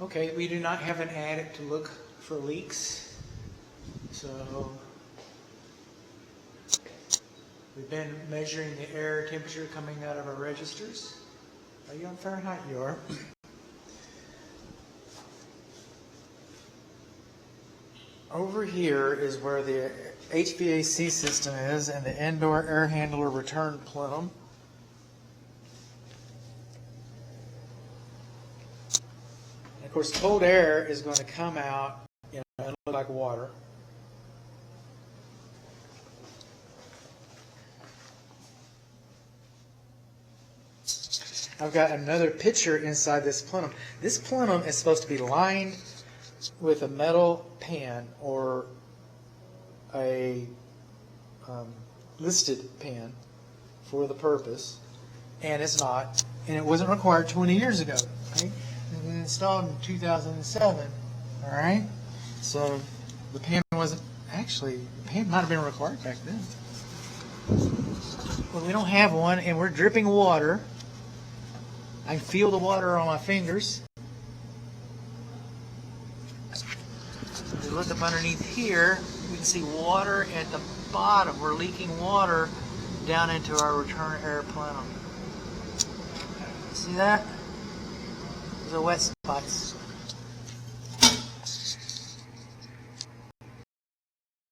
Okay, we do not have an attic to look for leaks, so we've been measuring the air temperature coming out of our registers. Are you on Fahrenheit? You are. Over here is where the HVAC system is and the indoor air handler return plenum. And of course, cold air is going to come out, and look like water. I've got another picture inside this plenum. This plenum is supposed to be lined with a metal pan or a listed pan for the purpose, and it's not, and it wasn't required 20 years ago. Okay? It was installed in 2007. All right, so the pan wasn't actually, the pan might have been required back then. Well, we don't have one, and we're dripping water. I can feel the water on my fingers. If we look up underneath here, we can see water at the bottom. We're leaking water down into our return air plenum. See that? Those are wet spots.